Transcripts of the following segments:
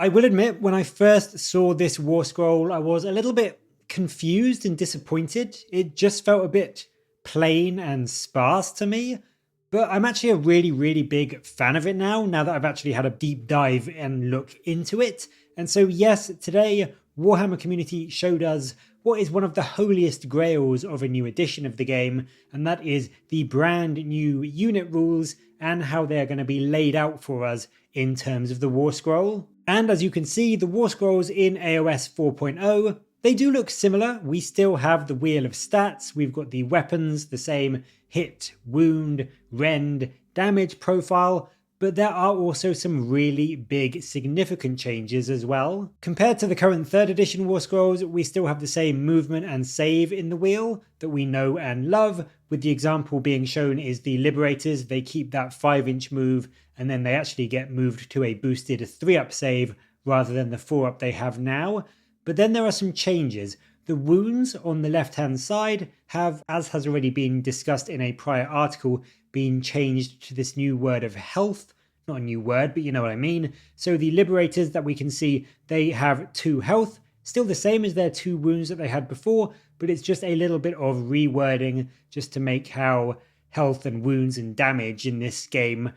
I will admit, when I first saw this War Scroll, I was a little bit confused and disappointed. It just felt a bit plain and sparse to me. But I'm actually a really big fan of it now that I've actually had a deep dive and look into it. And so yes, today Warhammer community showed us what is one of the holiest grails of a new edition of the game, and that is the brand new unit rules and how they are going to be laid out for us in terms of the War Scroll. And as you can see, the War Scrolls in AOS 4.0, they do look similar. We still have the wheel of stats, we've got the weapons, the same hit, wound, rend, damage profile, but there are also some really big significant changes as well. Compared to the current 3rd edition War Scrolls, we still have the same movement and save in the wheel that we know and love, with the example being shown is the Liberators. They keep that 5-inch move and then they actually get moved to a boosted 3-up save rather than the 4-up they have now. But then there are some changes. The wounds on the left hand side have, as has already been discussed in a prior article, been changed to this new word of health. Not a new word, but you know what I mean. So the Liberators that we can see, they have 2 health, still the same as their 2 wounds that they had before, but it's just a little bit of rewording just to make how health and wounds and damage in this game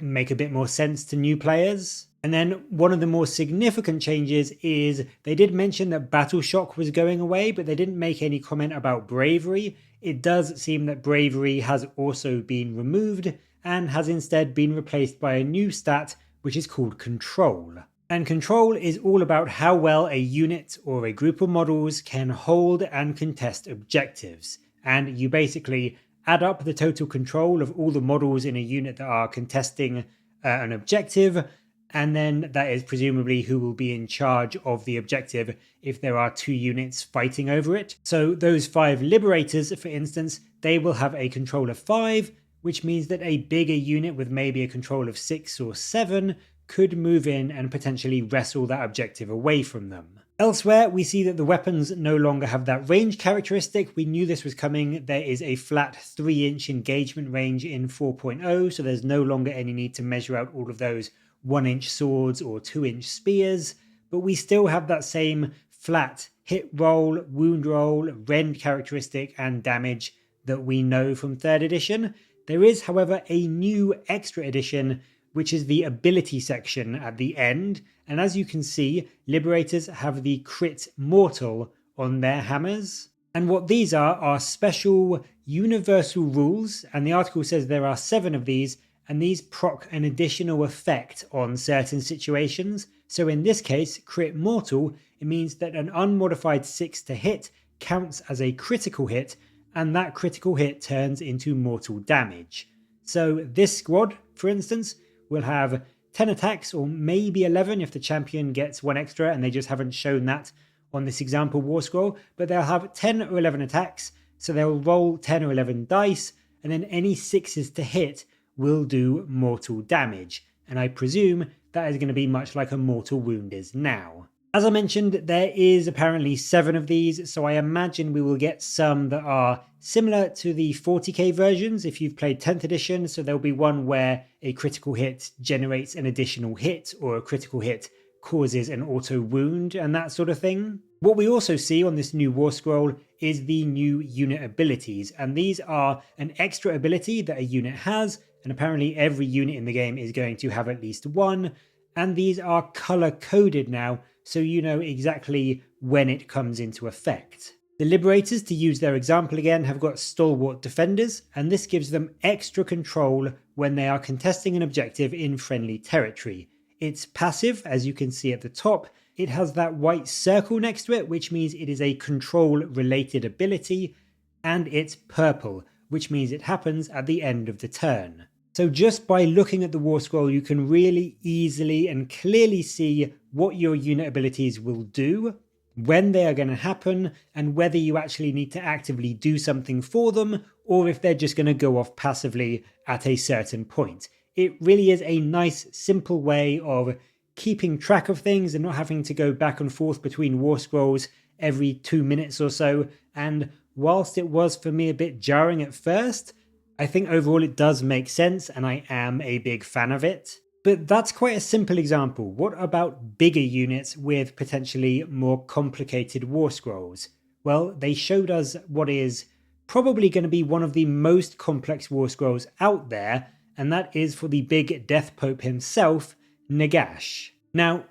make a bit more sense to new players. And then one of the more significant changes is they did mention that Battle Shock was going away, but they didn't make any comment about Bravery. It does seem that Bravery has also been removed and has instead been replaced by a new stat which is called Control. And Control is all about how well a unit or a group of models can hold and contest objectives. And you basically add up the total control of all the models in a unit that are contesting an objective, and then that is presumably who will be in charge of the objective if there are 2 units fighting over it. So those 5 Liberators, for instance, they will have a control of 5, which means that a bigger unit with maybe a control of 6 or 7 could move in and potentially wrestle that objective away from them. Elsewhere, we see that the weapons no longer have that range characteristic. We knew this was coming. There is a flat 3-inch engagement range in 4.0, so there's no longer any need to measure out all of those 1-inch swords or 2-inch spears, but we still have that same flat hit roll, wound roll, rend characteristic and damage that we know from 3rd edition. There is, however, a new extra edition, which is the ability section at the end, and as you can see, Liberators have the crit mortal on their hammers. And what these are special universal rules, and the article says there are 7 of these, and these proc an additional effect on certain situations. So in this case, crit mortal, it means that an unmodified 6 to hit counts as a critical hit, and that critical hit turns into mortal damage. So this squad, for instance, will have 10 attacks, or maybe 11 if the champion gets 1 extra, and they just haven't shown that on this example War Scroll, but they'll have 10 or 11 attacks, so they'll roll 10 or 11 dice, and then any 6s to hit will do mortal damage, and I presume that is going to be much like a mortal wound is now. As I mentioned, there is apparently 7 of these, so I imagine we will get some that are similar to the 40k versions if you've played 10th edition, so there'll be one where a critical hit generates an additional hit, or a critical hit causes an auto wound and that sort of thing. What we also see on this new War Scroll is the new unit abilities, and these are an extra ability that a unit has, and apparently every unit in the game is going to have at least one, and these are color coded now, so you know exactly when it comes into effect. The Liberators, to use their example again, have got Stalwart Defenders, and this gives them extra control when they are contesting an objective in friendly territory. It's passive, as you can see at the top. It has that white circle next to it, which means it is a control-related ability, and it's purple, which means it happens at the end of the turn. So just by looking at the War Scroll, you can really easily and clearly see what your unit abilities will do, when they are going to happen, and whether you actually need to actively do something for them, or if they're just going to go off passively at a certain point. It really is a nice, simple way of keeping track of things and not having to go back and forth between War Scrolls every 2 minutes or so. And whilst it was for me a bit jarring at first, I think overall it does make sense and I am a big fan of it. But that's quite a simple example. What about bigger units with potentially more complicated war scrolls? Well, they showed us what is probably going to be one of the most complex war scrolls out there, and that is for the big Death Pope himself, Nagash. Now,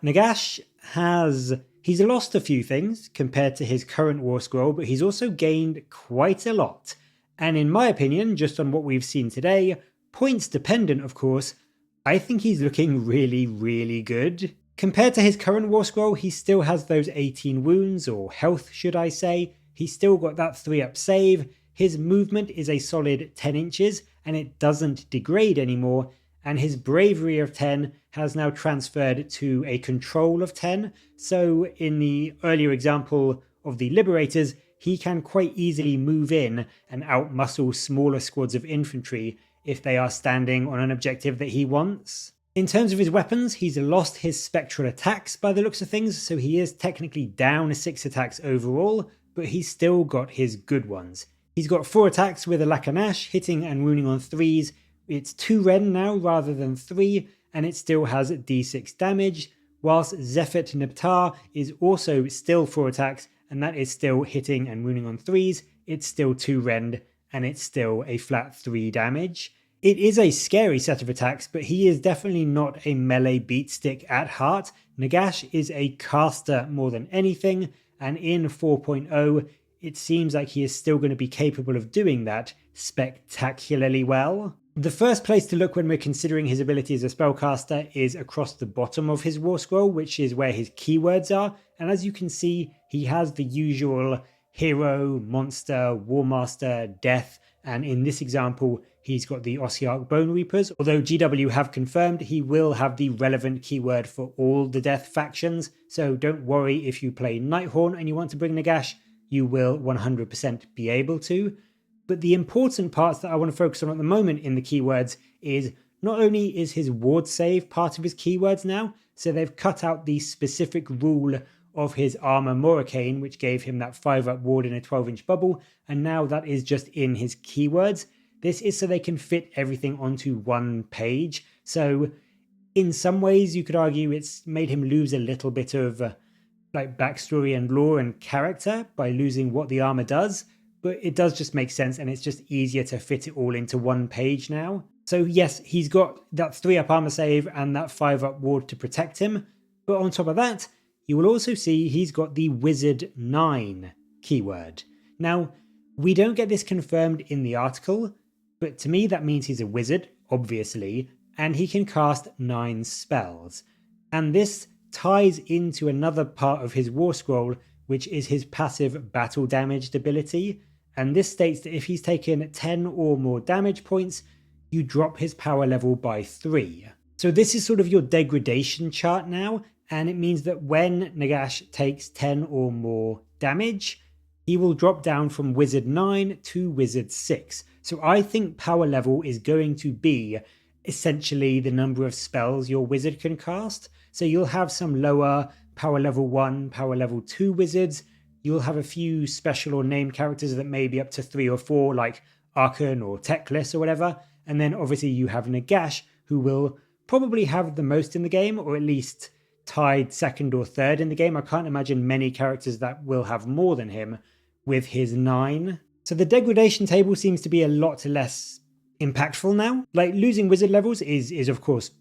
he's lost a few things compared to his current war scroll, but he's also gained quite a lot. And in my opinion, just on what we've seen today, points dependent of course, I think he's looking really, really good. Compared to his current war scroll, he still has those 18 wounds, or health should I say. He's still got that 3-up save. His movement is a solid 10 inches and it doesn't degrade anymore. And his bravery of 10 has now transferred to a control of 10. So in the earlier example of the Liberators, he can quite easily move in and outmuscle smaller squads of infantry if they are standing on an objective that he wants. In terms of his weapons, he's lost his spectral attacks by the looks of things, so he is technically down 6 attacks overall, but he's still got his good ones. He's got 4 attacks with a Nagash, hitting and wounding on 3s. It's 2 Ren now rather than 3, and it still has d6 damage, whilst Zephyr Neptar is also still 4 attacks, and that is still hitting and wounding on 3s. It's still 2 Rend, and it's still a flat 3 damage. It is a scary set of attacks, but he is definitely not a melee beatstick at heart. Nagash is a caster more than anything, and in 4.0, it seems like he is still going to be capable of doing that spectacularly well. The first place to look when we're considering his ability as a spellcaster is across the bottom of his war scroll, which is where his keywords are, and as you can see, he has the usual hero, monster, warmaster, death, and in this example, he's got the Ossiarch Bone Reapers, although GW have confirmed he will have the relevant keyword for all the death factions, so don't worry if you play Nighthorn and you want to bring Nagash, you will 100% be able to. But the important parts that I want to focus on at the moment in the keywords is not only is his ward save part of his keywords now, so they've cut out the specific rule of his armor Morricane, which gave him that 5-up ward in a 12-inch bubble, and now that is just in his keywords. This is so they can fit everything onto one page. So in some ways you could argue it's made him lose a little bit of like backstory and lore and character by losing what the armor does, but it does just make sense and it's just easier to fit it all into one page now. So yes, he's got that 3-up armor save and that 5-up ward to protect him, but on top of that, you will also see he's got the Wizard 9 keyword. Now, we don't get this confirmed in the article, but to me that means he's a wizard, obviously, and he can cast 9 spells. And this ties into another part of his war scroll, which is his passive battle damaged ability. And this states that if he's taken 10 or more damage points, you drop his power level by 3. So this is sort of your degradation chart now, and it means that when Nagash takes 10 or more damage, he will drop down from Wizard 9 to Wizard 6. So I think power level is going to be essentially the number of spells your wizard can cast. So you'll have some lower power level 1, power level 2 wizards. You'll have a few special or named characters that may be up to 3 or 4, like Archon or Teclis or whatever. And then obviously you have Nagash, who will probably have the most in the game, or at least tied second or third in the game. I can't imagine many characters that will have more than him with his 9. So the degradation table seems to be a lot less impactful now. Like losing wizard levels is of course,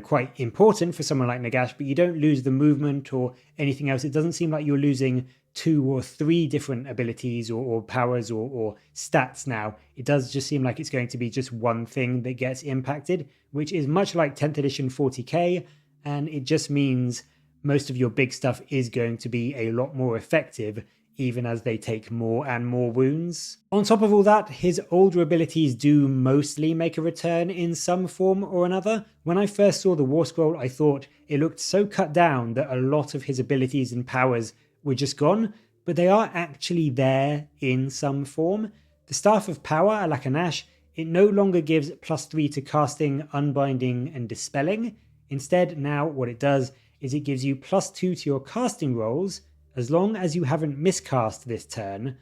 quite important for someone like Nagash, but you don't lose the movement or anything else. It doesn't seem like you're losing 2 or 3 different abilities or powers or stats now. It does just seem like it's going to be just one thing that gets impacted, which is much like 10th edition 40k, and it just means most of your big stuff is going to be a lot more effective even as they take more and more wounds. On top of all that, his older abilities do mostly make a return in some form or another. When I first saw the War Scroll, I thought it looked so cut down that a lot of his abilities and powers were just gone, but they are actually there in some form. The Staff of Power, Alakanash, it no longer gives +3 to casting, unbinding, and dispelling. Instead, now what it does is it gives you +2 to your casting rolls, as long as you haven't miscast this turn,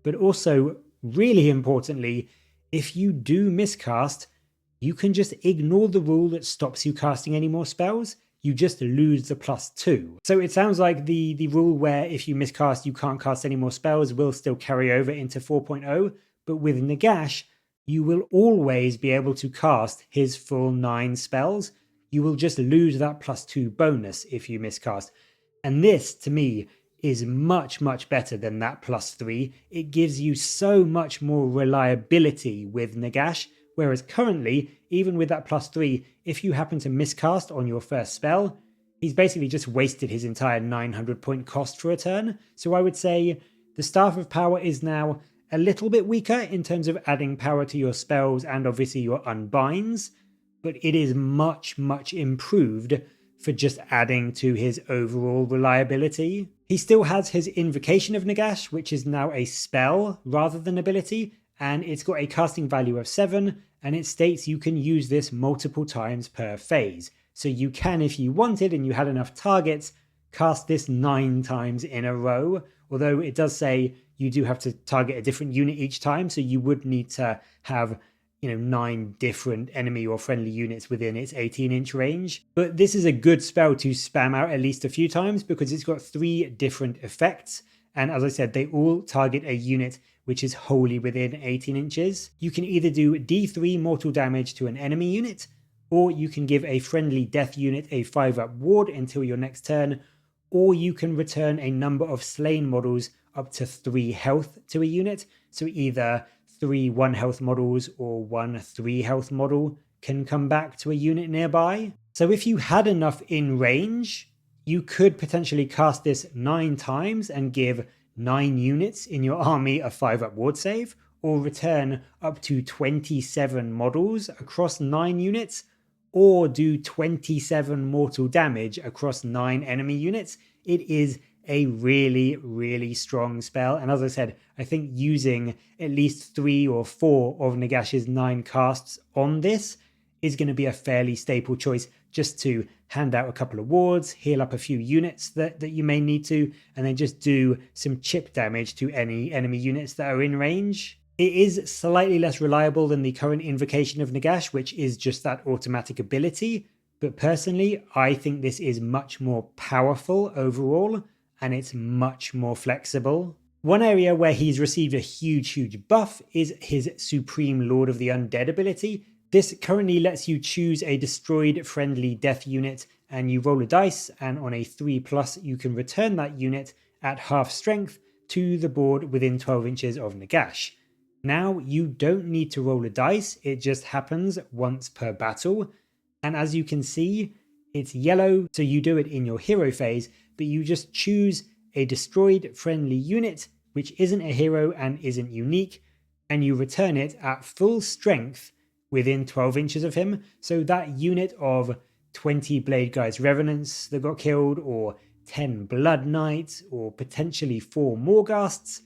but also, really importantly, if you do miscast, you can just ignore the rule that stops you casting any more spells. You just lose the +2. So it sounds like the rule where if you miscast you can't cast any more spells will still carry over into 4.0, but with Nagash, you will always be able to cast his full 9 spells. You will just lose that +2 bonus if you miscast. And this, to me, is much, much better than that +3. It gives you so much more reliability with Nagash, whereas currently, even with that +3, if you happen to miscast on your first spell, he's basically just wasted his entire 900 point cost for a turn. So I would say the Staff of Power is now a little bit weaker in terms of adding power to your spells and obviously your unbinds, but it is much, much improved for just adding to his overall reliability. He still has his Invocation of Nagash, which is now a spell rather than ability, and it's got a casting value of 7, and it states you can use this multiple times per phase. So you can, if you wanted and you had enough targets, cast this 9 times in a row, although it does say you do have to target a different unit each time, so you would need to have 9 different enemy or friendly units within its 18-inch range. But this is a good spell to spam out at least a few times because it's got 3 different effects. And as I said, they all target a unit which is wholly within 18 inches. You can either do D3 mortal damage to an enemy unit, or you can give a friendly death unit a 5-up ward until your next turn, or you can return a number of slain models up to 3 health to a unit. So either 3 1 health models or 1 3 health model can come back to a unit nearby. So if you had enough in range, you could potentially cast this 9 times and give 9 units in your army a 5-up ward save, or return up to 27 models across 9 units, or do 27 mortal damage across 9 enemy units. It is a really, really strong spell. And as I said, I think using at least 3 or 4 of Nagash's 9 casts on this is going to be a fairly staple choice, just to hand out a couple of wards, heal up a few units that you may need to, and then just do some chip damage to any enemy units that are in range. It is slightly less reliable than the current Invocation of Nagash, which is just that automatic ability, but personally, I think this is much more powerful overall, and it's much more flexible. One area where he's received a huge buff is his Supreme Lord of the Undead ability. This currently lets you choose a destroyed friendly death unit, and you roll a dice, and on a 3+ you can return that unit at half strength to the board within 12 inches of Nagash. Now you don't need to roll a dice, it just happens once per battle, and as you can see, it's yellow, so you do it in your hero phase, but you just choose a destroyed friendly unit which isn't a hero and isn't unique, and you return it at full strength within 12 inches of him. So that unit of 20 Blade Guys Revenants that got killed, or 10 Blood Knights, or potentially 4 Morghasts,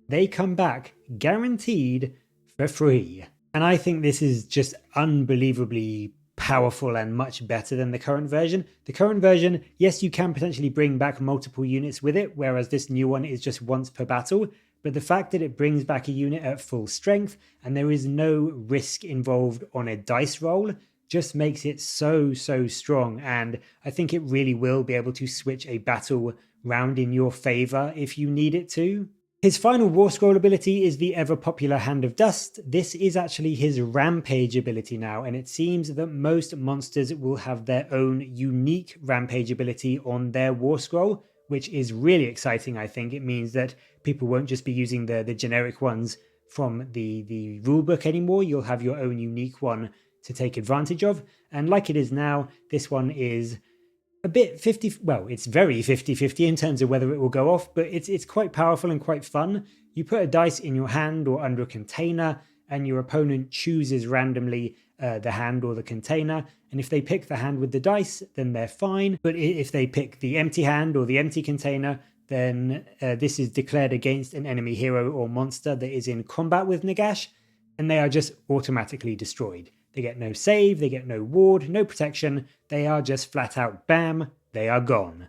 they come back guaranteed for free. And I think this is just unbelievably powerful and much better than the current version. The current version, yes, you can potentially bring back multiple units with it, whereas this new one is just once per battle. But the fact that it brings back a unit at full strength and there is no risk involved on a dice roll just makes it so strong. And I think it really will be able to switch a battle round in your favor if you need it to. His final Warscroll ability is the ever popular Hand of Dust. This is actually his Rampage ability now, and it seems that most monsters will have their own unique Rampage ability on their Warscroll, which is really exciting. I think it means that people won't just be using the generic ones from the rulebook anymore. You'll have your own unique one to take advantage of, and like it is now, this one is a bit 50, well, it's very 50-50 in terms of whether it will go off, but it's quite powerful and quite fun. You put a dice in your hand or under a container, and your opponent chooses randomly the hand or the container, and if they pick the hand with the dice, then they're fine, but if they pick the empty hand or the empty container, then this is declared against an enemy hero or monster that is in combat with Nagash, and they are just automatically destroyed. They get no save, they get no ward, no protection, they are just flat out bam, they are gone.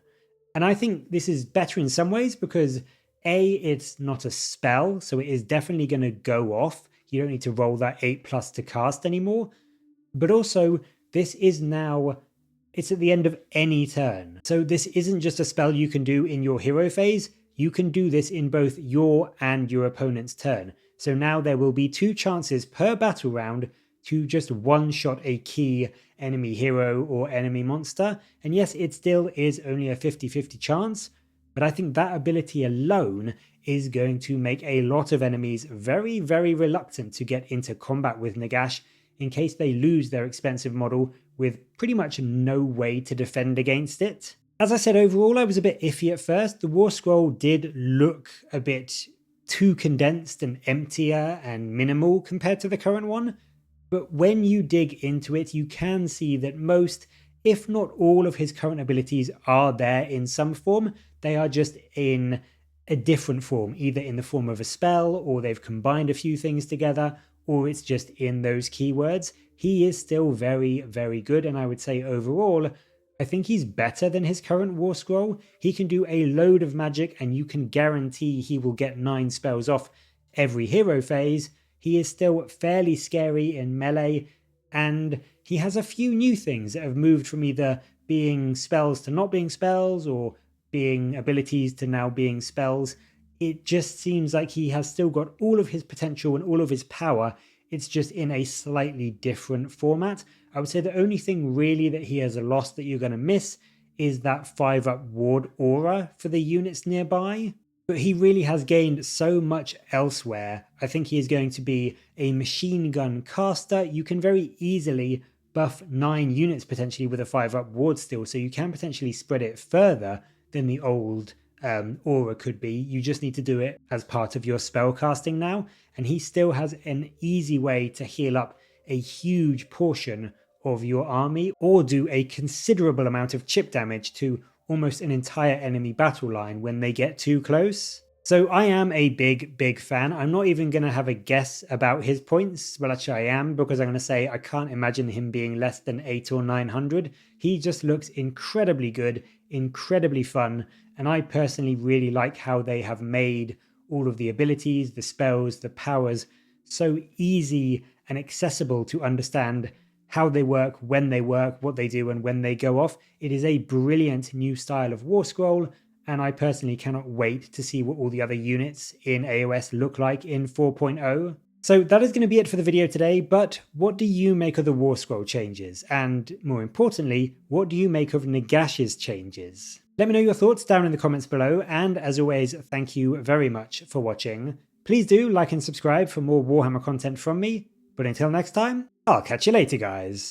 And I think this is better in some ways because A, it's not a spell, so it is definitely going to go off. You don't need to roll that 8+ to cast anymore. but also this is now, it's at the end of any turn. So this isn't just a spell you can do in your hero phase, you can do this in both your and your opponent's turn. So now there will be 2 chances per battle round to just one-shot a key enemy hero or enemy monster. And yes, it still is only a 50-50 chance, but I think that ability alone is going to make a lot of enemies very, very reluctant to get into combat with Nagash in case they lose their expensive model with pretty much no way to defend against it. As I said, overall I was a bit iffy at first. The Warscroll did look a bit too condensed and emptier and minimal compared to the current one, but when you dig into it you can see that most, if not all, of his current abilities are there in some form. They are just in a different form, either in the form of a spell, or they've combined a few things together, or it's just in those keywords. He is still very, very good, and I would say overall, I think he's better than his current Warscroll. He can do a load of magic, and you can guarantee he will get 9 spells off every hero phase. He is still fairly scary in melee, and he has a few new things that have moved from either being spells to not being spells, or being abilities to now being spells. It just seems like he has still got all of his potential and all of his power. It's just in a slightly different format. I would say the only thing really that he has lost that you're going to miss is that 5-up ward aura for the units nearby. But he really has gained so much elsewhere. I think he is going to be a machine gun caster. You can very easily buff 9 units potentially with a 5-up ward still, so you can potentially spread it further than the old aura could be. You just need to do it as part of your spell casting now, and he still has an easy way to heal up a huge portion of your army, or do a considerable amount of chip damage to almost an entire enemy battle line when they get too close. So I am a big fan. I'm not even going to have a guess about his points. Well, actually I am, because I'm going to say I can't imagine him being less than 800 or 900. He just looks incredibly good, incredibly fun, and I personally really like how they have made all of the abilities, the spells, the powers so easy and accessible to understand how they work, when they work, what they do, and when they go off. It is a brilliant new style of Warscroll, and I personally cannot wait to see what all the other units in AOS look like in 4.0. So that is going to be it for the video today, but what do you make of the Warscroll changes? And more importantly, what do you make of Nagash's changes? Let me know your thoughts down in the comments below, and as always, thank you very much for watching. Please do like and subscribe for more Warhammer content from me, but until next time, I'll catch you later, guys.